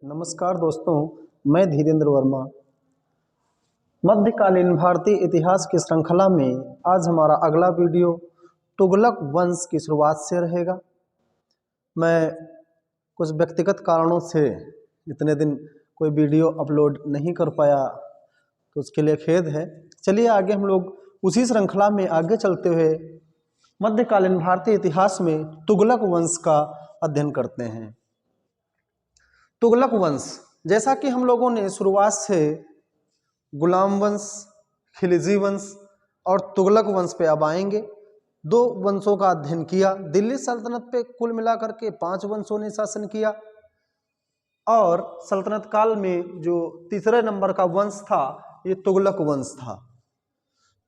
नमस्कार दोस्तों, मैं धीरेन्द्र वर्मा। मध्यकालीन भारतीय इतिहास की श्रृंखला में आज हमारा अगला वीडियो तुगलक वंश की शुरुआत से रहेगा। मैं कुछ व्यक्तिगत कारणों से इतने दिन कोई वीडियो अपलोड नहीं कर पाया, तो उसके लिए खेद है। चलिए आगे हम लोग उसी श्रृंखला में आगे चलते हुए मध्यकालीन भारतीय इतिहास में तुगलक वंश का अध्ययन करते हैं। तुगलक वंश, जैसा कि हम लोगों ने शुरुआत से गुलाम वंश, खिलजी वंश और तुगलक वंश पे अब आएंगे। दो वंशों का अध्ययन किया। दिल्ली सल्तनत पे कुल मिलाकर के 5 वंशों ने शासन किया और सल्तनत काल में जो तीसरे नंबर का वंश था ये तुगलक वंश था।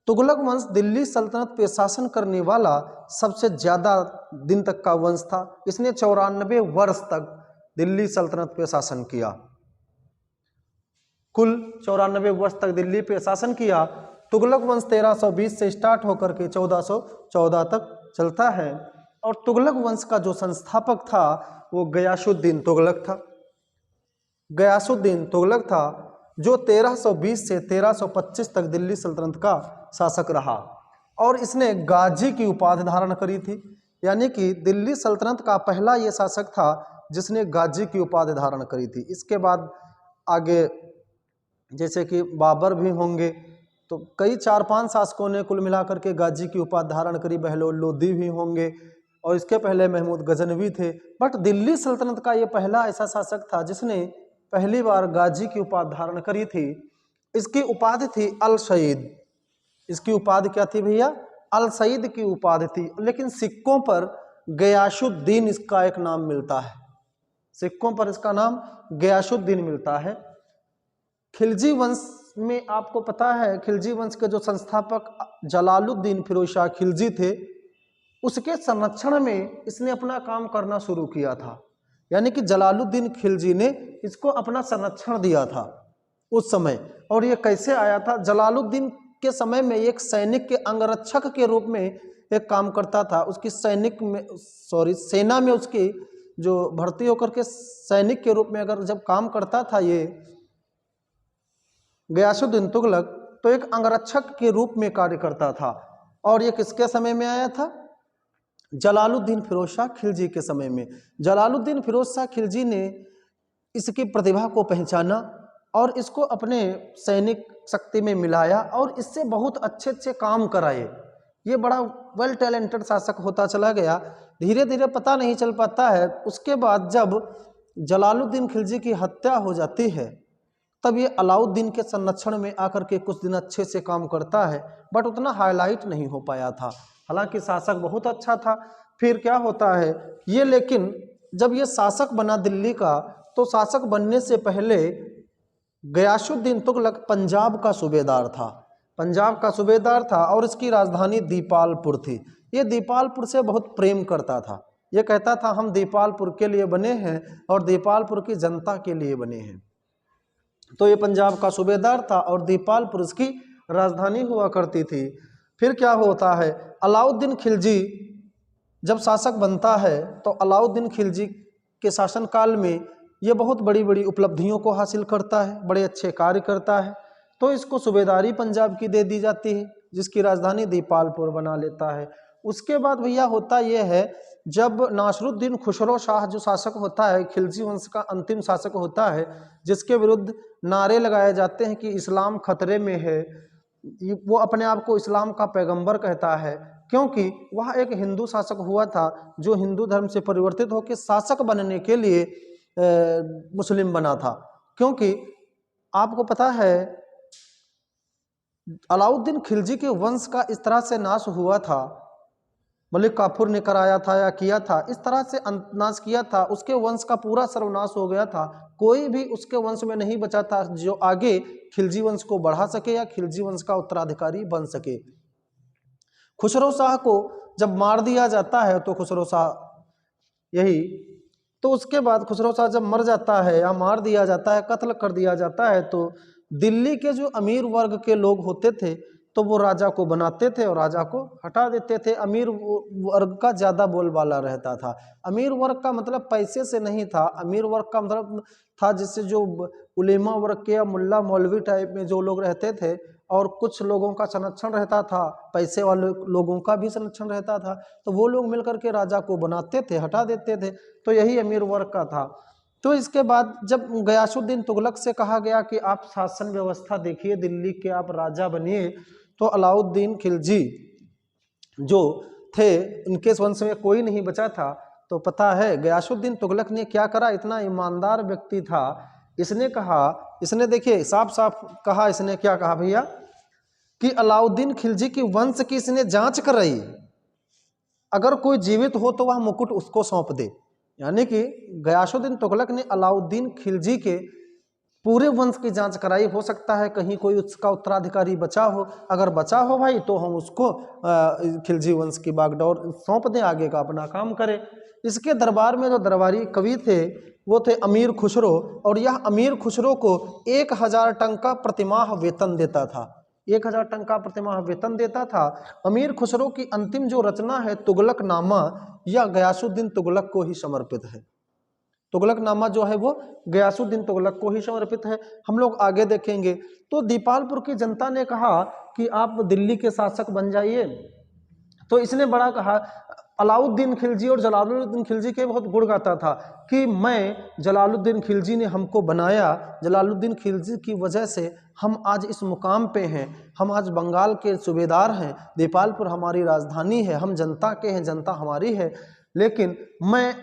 तुगलक वंश दिल्ली सल्तनत पे शासन करने वाला सबसे ज़्यादा दिन तक का वंश था। इसने 94 वर्ष तक दिल्ली सल्तनत पे शासन किया। कुल 94 वर्ष तक दिल्ली पे शासन किया। तुगलक वंश 1320 से स्टार्ट होकर के 1414 तक चलता है और तुगलक वंश का जो संस्थापक था वो गयासुद्दीन तुगलक था। गयासुद्दीन तुगलक था जो 1320 से 1325 तक दिल्ली सल्तनत का शासक रहा और इसने गाजी की उपाधि धारण करी थी, यानी कि दिल्ली सल्तनत का पहला ये शासक था जिसने गाजी की उपाधि धारण करी थी। इसके बाद आगे जैसे कि बाबर भी होंगे, तो कई 4-5 शासकों ने कुल मिलाकर के गाजी की उपाधि धारण करी। बहलोल लोदी भी होंगे और इसके पहले महमूद गजनवी थे, बट दिल्ली सल्तनत का ये पहला ऐसा शासक था जिसने पहली बार गाजी की उपाधि धारण करी थी। इसकी उपाधि थी अल सईद। इसकी उपाधि क्या थी भैया? अल सईद की उपाधि थी, लेकिन सिक्कों पर गयासुद्दीन इसका एक नाम मिलता है। सिक्कों पर इसका नाम गयासुद्दीन मिलता है। खिलजी वंश में आपको पता है, खिलजी वंश के जो संस्थापक जलालुद्दीन फिरोज शाह खिलजी थे, उसके संरक्षण में इसने अपना काम करना शुरू किया था। यानी कि जलालुद्दीन खिलजी ने इसको अपना संरक्षण दिया था उस समय। और ये कैसे आया था? जलालुद्दीन के समय में एक सैनिक के अंगरक्षक के रूप में एक काम करता था। उसकी सेना में उसकी जो भर्ती होकर के सैनिक के रूप में अगर जब काम करता था ये गयासुद्दीन तुगलक, तो एक अंगरक्षक के रूप में कार्य करता था। और ये किसके समय में आया था? जलालुद्दीन फिरोज शाह खिलजी के समय में। जलालुद्दीन फिरोज शाह खिलजी ने इसकी प्रतिभा को पहचाना और इसको अपने सैनिक शक्ति में मिलाया और इससे बहुत अच्छे अच्छे काम कराए। ये बड़ा वेल टैलेंटेड शासक होता चला गया। धीरे धीरे पता नहीं चल पाता है। उसके बाद जब जलालुद्दीन खिलजी की हत्या हो जाती है तब ये अलाउद्दीन के संरक्षण में आकर के कुछ दिन अच्छे से काम करता है, बट उतना हाईलाइट नहीं हो पाया था। हालांकि शासक बहुत अच्छा था। फिर क्या होता है ये, लेकिन जब ये शासक बना दिल्ली का, तो शासक बनने से पहले गयासुद्दीन तुगलक पंजाब का सूबेदार था। पंजाब का सूबेदार था और इसकी राजधानी दीपालपुर थी। ये दीपालपुर से बहुत प्रेम करता था। ये कहता था हम दीपालपुर के लिए बने हैं और दीपालपुर की जनता के लिए बने हैं। तो ये पंजाब का सूबेदार था और दीपालपुर इसकी राजधानी हुआ करती थी। फिर क्या होता है, अलाउद्दीन खिलजी जब शासक बनता है तो अलाउद्दीन खिलजी के शासनकाल में ये बहुत बड़ी बड़ी उपलब्धियों को हासिल करता है, बड़े अच्छे कार्य करता है। तो इसको सूबेदारी पंजाब की दे दी जाती है, जिसकी राजधानी दीपालपुर बना लेता है। उसके बाद भैया होता यह है, जब नासरुद्दीन खुसरो शाह जो शासक होता है, खिलजी वंश का अंतिम शासक होता है, जिसके विरुद्ध नारे लगाए जाते हैं कि इस्लाम खतरे में है, वो अपने आप को इस्लाम का पैगंबर कहता है, क्योंकि वह एक हिंदू शासक हुआ था जो हिंदू धर्म से परिवर्तित होकर शासक बनने के लिए मुस्लिम बना था। क्योंकि आपको पता है अलाउद्दीन खिलजी के वंश का इस तरह से नाश हुआ था, मलिक काफूर ने कराया था या किया था, इस तरह से नाश किया था, उसके वंश का पूरा सर्वनाश हो गया था। कोई भी उसके वंश में नहीं बचा था जो आगे खिलजी वंश को बढ़ा सके या खिलजी वंश का उत्तराधिकारी बन सके। खुसरो शाह को जब मार दिया जाता है तो खुसरो शाह यही, तो उसके बाद खुसरो शाह जब मर जाता है या मार दिया जाता है, कत्ल कर दिया जाता है, तो दिल्ली के जो अमीर वर्ग के लोग होते थे तो वो राजा को बनाते थे और राजा को हटा देते थे। अमीर वर्ग का ज़्यादा बोलबाला रहता था। अमीर वर्ग का मतलब पैसे से नहीं था, अमीर वर्ग का मतलब था जिससे जो उलेमा वर्ग के या मुल्ला मौलवी टाइप में जो लोग रहते थे, और कुछ लोगों का संरक्षण रहता था, पैसे वाले लोगों का भी संरक्षण रहता था, तो वो लोग मिलकर के राजा को बनाते थे, हटा देते थे। तो यही अमीर वर्ग का था। तो इसके बाद जब गयासुद्दीन तुगलक से कहा गया कि आप शासन व्यवस्था देखिए, दिल्ली के आप राजा बनिए, तो अलाउद्दीन खिलजी जो थे इनके वंश में कोई नहीं बचा था। तो पता है गयासुद्दीन तुगलक ने क्या करा, इतना ईमानदार व्यक्ति था, इसने कहा, इसने देखिए साफ साफ कहा, इसने क्या कहा भैया कि अलाउद्दीन खिलजी की वंश की इसने जांच कराई, अगर कोई जीवित हो तो वह मुकुट उसको सौंप दे। यानी कि गयासुद्दीन तुगलक ने अलाउद्दीन खिलजी के पूरे वंश की जांच कराई, हो सकता है कहीं कोई उसका उत्तराधिकारी बचा हो, अगर बचा हो भाई तो हम उसको खिलजी वंश की बागडोर सौंप दें, आगे का अपना काम करें। इसके दरबार में जो दरबारी कवि थे वो थे अमीर खुसरो, और यह अमीर खुसरो को 1000 टंका प्रतिमाह वेतन देता था। 1000 टंका प्रतिमाह वेतन देता था। अमीर खुसरो की अंतिम जो रचना है तुगलक नामा, यह गयासुद्दीन तुगलक को ही समर्पित है। तुगलक नामा जो है वो गयासुद्दीन तुगलक को ही समर्पित है। हम लोग आगे देखेंगे। तो दीपालपुर की जनता ने कहा कि आप दिल्ली के शासक बन जाइए, तो इसने बड़ा कहा, अलाउद्दीन खिलजी और जलालुद्दीन खिलजी के बहुत गुण गाता था कि मैं जलालुद्दीन खिलजी ने हमको बनाया, जलालुद्दीन खिलजी की वजह से हम आज इस मुकाम पे हैं, हम आज बंगाल के सूबेदार हैं, दीपालपुर हमारी राजधानी है, हम जनता के हैं, जनता हमारी है। लेकिन मैं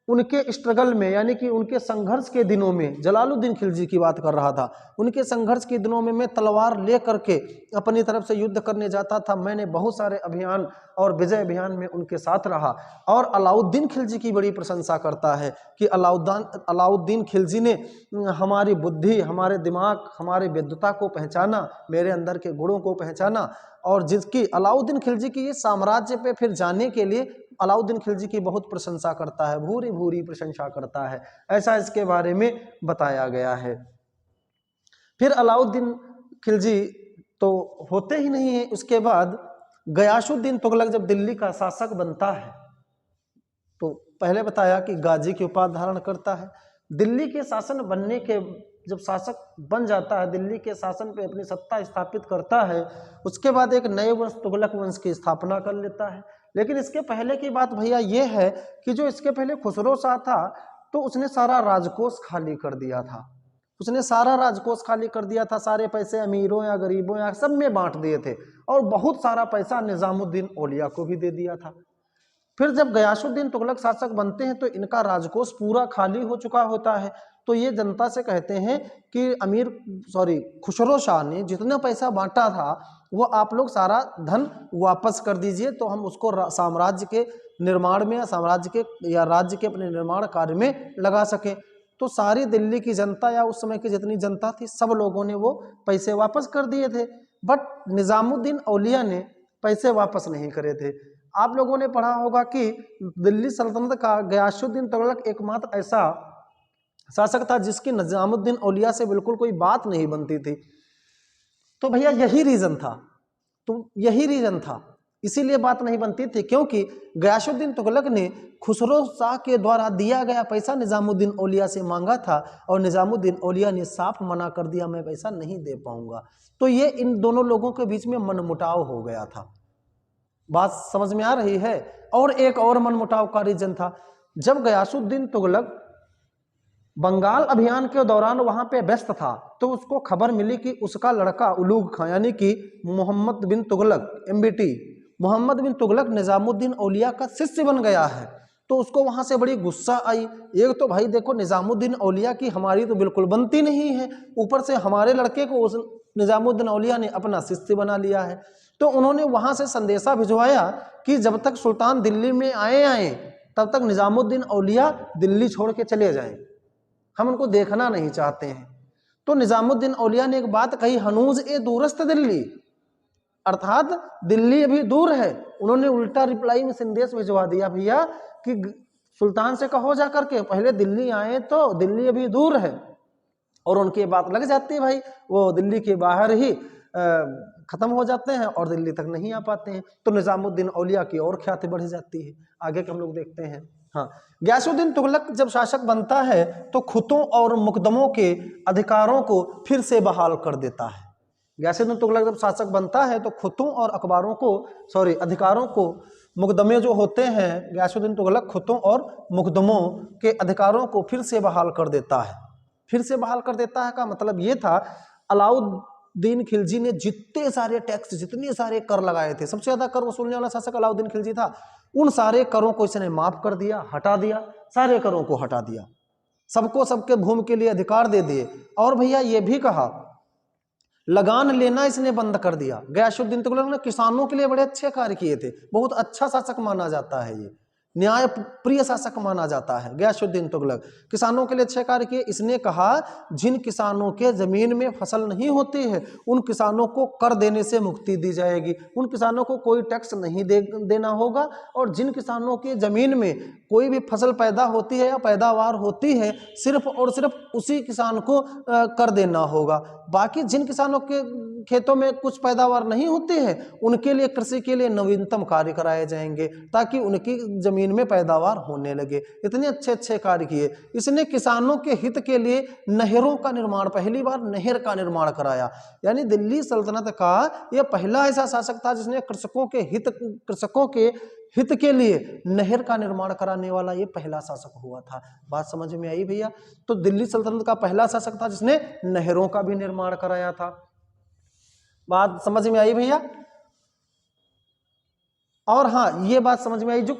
उनके स्ट्रगल में, यानी कि उनके संघर्ष के दिनों में, जलालुद्दीन खिलजी की बात कर रहा था, उनके संघर्ष के दिनों में मैं तलवार ले करके अपनी तरफ से युद्ध करने जाता था। मैंने बहुत सारे अभियान और विजय अभियान में उनके साथ रहा। और अलाउद्दीन खिलजी की बड़ी प्रशंसा करता है कि अलाउद्दीन खिलजी ने हमारी बुद्धि, हमारे दिमाग, हमारे विद्वता को पहचाना, मेरे अंदर के गुणों को पहचाना, और जिसकी अलाउद्दीन खिलजी की ये साम्राज्य पे फिर जाने के लिए अलाउद्दीन खिलजी की बहुत प्रशंसा करता है, भूरी भूरी प्रशंसा करता है, ऐसा इसके बारे में बताया गया है। फिर अलाउद्दीन खिलजी तो होते ही नहीं है, उसके बाद गयासुद्दीन तुगलक जब दिल्ली का शासक बनता है, तो पहले बताया कि गाजी की उपाधि धारण करता है। दिल्ली के शासन बनने के, जब शासक बन जाता है, दिल्ली के शासन पे अपनी सत्ता स्थापित करता है, उसके बाद एक नए वंश तुगलक वंश की स्थापना कर लेता है। लेकिन इसके पहले की बात भैया ये है कि जो इसके पहले खुसरो शाह था, तो उसने सारा राजकोष खाली कर दिया था, उसने सारा राजकोष खाली कर दिया था, सारे पैसे अमीरों या गरीबों या सब में बांट दिए थे, और बहुत सारा पैसा निजामुद्दीन औलिया को भी दे दिया था। फिर जब गयासुद्दीन तुगलक शासक बनते हैं तो इनका राजकोष पूरा खाली हो चुका होता है, तो ये जनता से कहते हैं कि खुसरो शाह ने जितना पैसा बांटा था वो आप लोग सारा धन वापस कर दीजिए, तो हम उसको साम्राज्य के निर्माण में या साम्राज्य के या राज्य के अपने निर्माण कार्य में लगा सकें। तो सारी दिल्ली की जनता या उस समय की जितनी जनता थी, सब लोगों ने वो पैसे वापस कर दिए थे, बट निजामुद्दीन औलिया ने पैसे वापस नहीं करे थे। आप लोगों ने पढ़ा होगा कि दिल्ली सल्तनत का गयासुद्दीन तुगलक एकमात्र ऐसा शासक था जिसकी निजामुद्दीन औलिया से बिल्कुल कोई बात नहीं बनती थी। तो भैया यही रीजन था, तो यही रीजन था, इसीलिए बात नहीं बनती थी, क्योंकि गयासुद्दीन तुगलक ने खुसरो शाह के द्वारा दिया गया पैसा निजामुद्दीन औलिया से मांगा था, और निजामुद्दीन औलिया ने साफ मना कर दिया, मैं पैसा नहीं दे पाऊंगा। तो ये इन दोनों लोगों के बीच में मनमुटाव हो गया था। बात समझ में आ रही है? और एक और मनमुटाव का रीजन था, जब गयासुद्दीन तुगलक बंगाल अभियान के दौरान वहां पे व्यस्त था, तो उसको खबर मिली कि उसका लड़का उलूग खां, यानी कि मोहम्मद बिन तुगलक, MBT मोहम्मद बिन तुगलक निजामुद्दीन औलिया का शिष्य बन गया है। तो उसको वहां से बड़ी गुस्सा आई। एक तो भाई देखो, निजामुद्दीन औलिया की हमारी तो बिल्कुल बनती नहीं है, ऊपर से हमारे लड़के को उस निजामुद्दीन औलिया ने अपना शिष्य बना लिया है। तो उन्होंने वहां से संदेशा भिजवाया कि जब तक सुल्तान दिल्ली में आए तब तक निजामुद्दीन औलिया दिल्ली छोड़ के चले जाएं, हम उनको देखना नहीं चाहते हैं। तो निजामुद्दीन औलिया ने एक बात कही, हनूज ए दूरस्त दिल्ली, अर्थात दिल्ली अभी दूर है। उन्होंने उल्टा रिप्लाई में संदेश भिजवा दिया भैया कि सुल्तान से कहो जा करके पहले दिल्ली आए, तो दिल्ली अभी दूर है। और उनकी बात लग जाती है भाई, वो दिल्ली के बाहर ही ख़त्म हो जाते हैं और दिल्ली तक नहीं आ पाते हैं। तो निज़ामुद्दीन औलिया की और ख्याति बढ़ जाती है। आगे के हम लोग देखते हैं। हाँ, गयासुद्दीन तुगलक जब शासक बनता है तो खुतों और मुकदमों के अधिकारों को फिर से बहाल कर देता है। गयासुद्दीन तुगलक जब शासक बनता है तो खुतों और अखबारों को अधिकारों को, मुकदमे जो होते हैं, गयासुद्दीन तुगलक खुतों और मुकदमों के अधिकारों को फिर से बहाल कर देता है। फिर से बहाल कर देता है का मतलब ये था, अलाउद्दीन खिलजी ने जितने सारे टैक्स, जितने सारे कर लगाए थे, सबसे ज्यादा कर वसूलने वाला शासक अलाउद्दीन खिलजी था, उन सारे करों को इसने माफ कर दिया, हटा दिया, सारे करों को हटा दिया, सबको सबके भूमि के लिए अधिकार दे दिए। और भैया ये भी कहा, लगान लेना इसने बंद कर दिया। गयासुद्दीन तुगलक ने किसानों के लिए बड़े अच्छे कार्य किए थे, बहुत अच्छा शासक माना जाता है, ये न्याय प्रिय शासक माना जाता है गयासुद्दीन तुगलक। किसानों के लिए अच्छे कार्य किए। इसने कहा जिन किसानों के जमीन में फसल नहीं होती है उन किसानों को कर देने से मुक्ति दी जाएगी, उन किसानों को कोई टैक्स नहीं देना होगा, और जिन किसानों की जमीन में कोई भी फसल पैदा होती है या पैदावार होती है सिर्फ और सिर्फ उसी किसान को कर देना होगा। बाकी जिन किसानों के खेतों में कुछ पैदावार नहीं होती है उनके लिए कृषि के लिए नवीनतम कार्य कराए जाएंगे ताकि उनकी जमीन में पैदावार होने लगे। इतने अच्छे अच्छे कार्य किए। इसने किसानों के हित के लिए नहरों का निर्माण, पहली बार नहर का निर्माण कराया। यानी दिल्ली सल्तनत का यह पहला ऐसा शासक था जिसने कृषकों के हित के लिए नहर का निर्माण कराने वाला ये पहला शासक हुआ था। बात समझ में आई भैया? तो दिल्ली सल्तनत का पहला शासक था जिसने नहरों का भी निर्माण कराया था। बात समझ में आई भैया? और हाँ, ये बात समझ में आई जो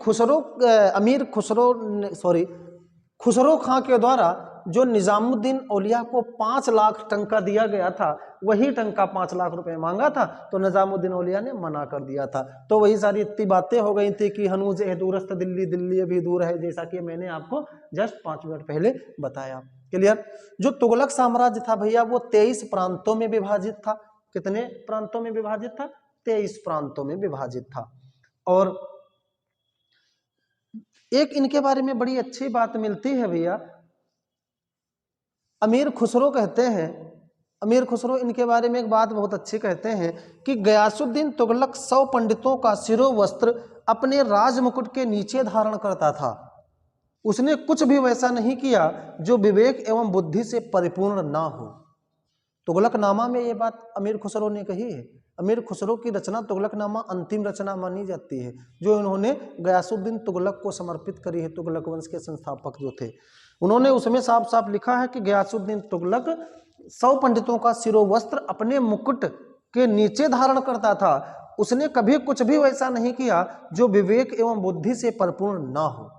खुसरो खां के द्वारा जो निजामुद्दीन औलिया को 5 लाख टंका दिया गया था, वही टंका 5 लाख रुपए मांगा था तो निजामुद्दीन औलिया ने मना कर दिया था। तो वही सारी इतनी बातें हो गई थी कि हनूज है दूरस्थ दिल्ली, दिल्ली अभी दूर है, जैसा कि मैंने आपको जस्ट 5 मिनट पहले बताया। क्लियर? जो तुगलक साम्राज्य था भैया वो 23 प्रांतों में विभाजित था। कितने प्रांतों में विभाजित था? 23 प्रांतों में विभाजित था। और एक इनके बारे में बड़ी अच्छी बात मिलती है भैया, अमीर खुसरो कहते हैं, अमीर खुसरो इनके बारे में एक बात बहुत अच्छी कहते हैं कि गयासुद्दीन तुगलक 100 पंडितों का शिरोवस्त्र अपने राजमुकुट के नीचे धारण करता था। उसने कुछ भी वैसा नहीं किया जो विवेक एवं बुद्धि से परिपूर्ण ना हो। तुगलकनामा में ये बात अमीर खुसरो ने कही है। अमीर खुसरो की रचना तुगलकनामा अंतिम रचना मानी जाती है जो इन्होंने गयासुद्दीन तुगलक को समर्पित करी है। तुगलक वंश के संस्थापक जो थे उन्होंने उसमें साफ साफ लिखा है कि गयासुद्दीन तुगलक 100 पंडितों का शिरोवस्त्र अपने मुकुट के नीचे धारण करता था। उसने कभी कुछ भी वैसा नहीं किया जो विवेक एवं बुद्धि से परिपूर्ण ना हो।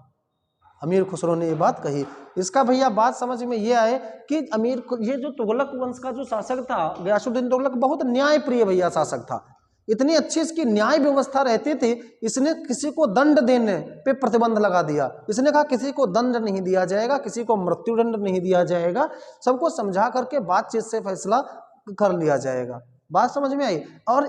अमीर खुसरो ने ये बात कही। इसका भैया बात समझ में ये आए कि ये जो तुगलक वंश का जो शासक था गयासुद्दीन तुगलक बहुत न्याय प्रिय भैया शासक था। इतनी अच्छी इसकी न्याय व्यवस्था रहती थी, इसने किसी को दंड देने पे प्रतिबंध लगा दिया। इसने कहा किसी को दंड नहीं दिया जाएगा, किसी को मृत्युदंड नहीं दिया जाएगा, सबको समझा करके बातचीत से फैसला कर लिया जाएगा। बात समझ में आई? और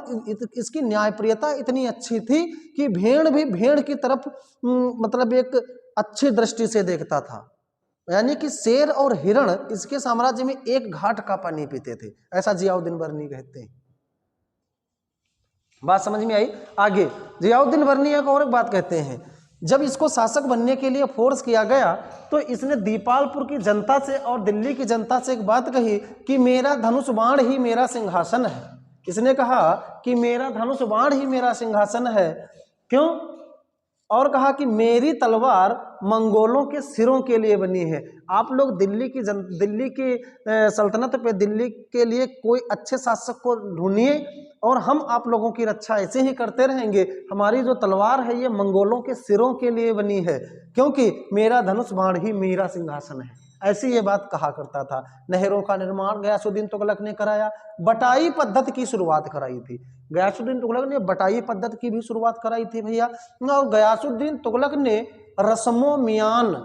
इसकी न्यायप्रियता इतनी अच्छी थी कि भेड़ भी भेड़ की तरफ मतलब एक अच्छी दृष्टि से देखता था। यानी कि शेर और हिरण इसके साम्राज्य में एक घाट का पानी पीते थे, ऐसा जियाउद्दीन बर्नी कहते हैं। बात समझ में आई? आगे जियाउद्दीन बर्नी एक और बात कहते हैं, जब इसको शासक बनने के लिए फोर्स किया गया तो इसने दीपालपुर की जनता से और दिल्ली की जनता से एक बात कही कि मेरा धनुष बाण ही मेरा सिंहासन है। इसने कहा कि मेरा धनुष बाण ही मेरा सिंहासन है। क्यों? और कहा कि मेरी तलवार मंगोलों के सिरों के लिए बनी है। आप लोग दिल्ली की सल्तनत पे दिल्ली के लिए कोई अच्छे शासक को ढूंढिए और हम आप लोगों की रक्षा ऐसे ही करते रहेंगे। हमारी जो तलवार है ये मंगोलों के सिरों के लिए बनी है, क्योंकि मेरा धनुष बाण ही मेरा सिंहासन है। ऐसी ये बात कहा करता था। नहरों का निर्माण गयासुद्दीन तुगलक ने कराया। बटाई पद्धति की शुरुआत कराई थी। गयासुद्दीन तुगलक ने बटाई पद्धति की भी शुरुआत कराई थी भैया। और गयासुद्दीन तुगलक ने रस्मो मियान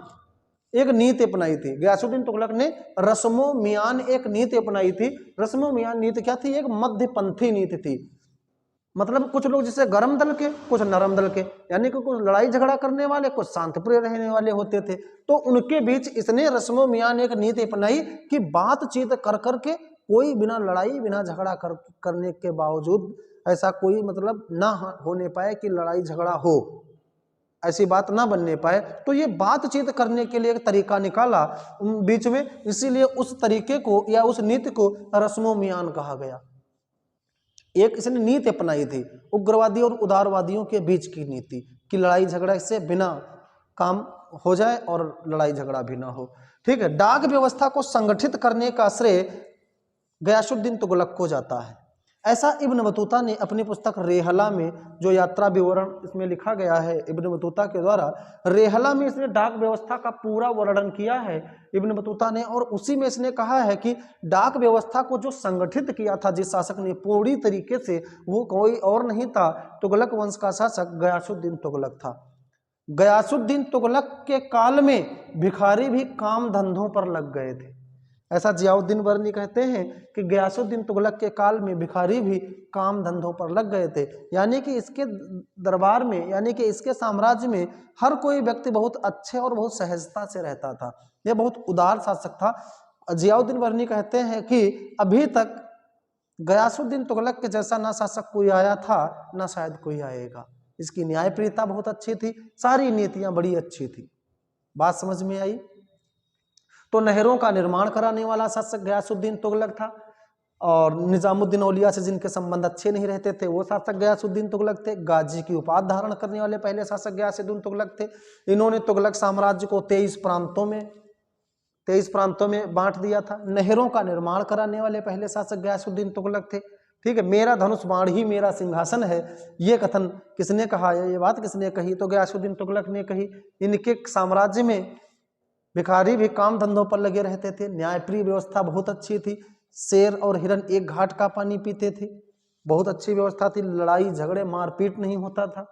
एक नीति अपनाई थी। गयासुद्दीन तुगलक ने रस्मो मियान एक नीति अपनाई थी। रस्मो मियान नीति क्या थी? एक मध्यपंथी नीति थी। मतलब कुछ लोग जैसे गर्म दल के, कुछ नरम दल के, यानी कि कुछ लड़ाई झगड़ा करने वाले, कुछ शांतिप्रिय रहने वाले होते थे। तो उनके बीच इसने रस्मो मियान एक नीति अपनाई कि बातचीत कर करके कोई बिना लड़ाई बिना झगड़ा करने के बावजूद ऐसा कोई मतलब ना होने पाए कि लड़ाई झगड़ा हो, ऐसी बात ना बनने पाए। तो ये बातचीत करने के लिए एक तरीका निकाला बीच में, इसीलिए उस तरीके को या उस नीति को रस्मो मियान कहा गया। एक इसने नीति अपनाई थी उग्रवादी और उदारवादियों के बीच की नीति कि लड़ाई झगड़ा से बिना काम हो जाए और लड़ाई झगड़ा भी ना हो। ठीक है, डाक व्यवस्था को संगठित करने का श्रेय गयासुद्दीन तुगलक को जाता है। ऐसा इब्न बतूता ने अपनी पुस्तक रेहला में, जो यात्रा विवरण इसमें लिखा गया है इब्न बतूता के द्वारा, रेहला में इसने डाक व्यवस्था का पूरा वर्णन किया है इब्न बतूता ने, और उसी में इसने कहा है कि डाक व्यवस्था को जो संगठित किया था जिस शासक ने पूरी तरीके से, वो कोई और नहीं था, तुगलक वंश का शासक गयासुद्दीन तुगलक था। गयासुद्दीन तुगलक के काल में भिखारी भी काम धंधों पर लग गए थे। ऐसा जियाउद्दीन वर्नी कहते हैं कि गयासुद्दीन तुगलक के काल में भिखारी भी काम धंधों पर लग गए थे, यानी कि इसके दरबार में, यानी कि इसके साम्राज्य में हर कोई व्यक्ति बहुत अच्छे और बहुत सहजता से रहता था। यह बहुत उदार शासक था। जियाउद्दीन वर्नी कहते हैं कि अभी तक गयासुद्दीन तुगलक के जैसा ना शासक कोई आया था, ना शायद कोई आएगा। इसकी न्यायप्रियता बहुत अच्छी थी, सारी नीतियां बड़ी अच्छी थी। बात समझ में आई? तो नहरों का निर्माण कराने वाला शासक गयासुद्दीन तुगलक था, और निजामुद्दीन औलिया से जिनके संबंध अच्छे नहीं रहते थे वो शासक गयासुद्दीन तुगलक थे। गाजी की उपाधि धारण करने वाले पहले शासक गयासुद्दीन तुगलक थे। इन्होंने तुगलक साम्राज्य को 23 प्रांतों में बांट दिया था। नहरों का निर्माण कराने वाले पहले शासक गयासुद्दीन तुगलक थे। ठीक है, मेरा धनुष बाण ही मेरा सिंहासन है, ये कथन किसने कहा है, ये बात किसने कही? तो गयासुद्दीन तुगलक ने कही। इनके साम्राज्य में भिखारी भी काम धंधों पर लगे रहते थे, न्यायप्रिय व्यवस्था बहुत अच्छी थी, शेर और हिरन एक घाट का पानी पीते थे, बहुत अच्छी व्यवस्था थी, लड़ाई झगड़े मारपीट नहीं होता था।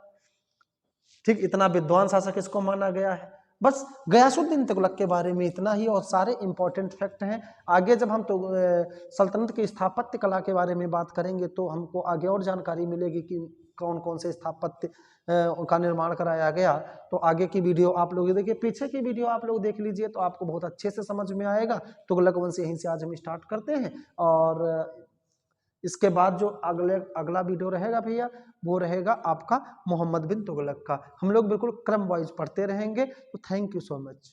ठीक, इतना विद्वान शासक इसको माना गया है। बस गयासुद्दीन तुगलक के बारे में इतना ही, और सारे इंपॉर्टेंट फैक्ट हैं। आगे जब हम तो सल्तनत की स्थापत्य कला के बारे में बात करेंगे तो हमको आगे और जानकारी मिलेगी कि कौन कौन से स्थापत्य का निर्माण कराया गया। तो आगे की वीडियो आप लोग देखिए, पीछे की वीडियो आप लोग देख लीजिए तो आपको बहुत अच्छे से समझ में आएगा। तुगलक वंश यहीं से आज हम स्टार्ट करते हैं, और इसके बाद जो अगला वीडियो रहेगा भैया, वो रहेगा आपका मोहम्मद बिन तुगलक का। हम लोग बिल्कुल क्रम वाइज पढ़ते रहेंगे। तो थैंक यू सो मच।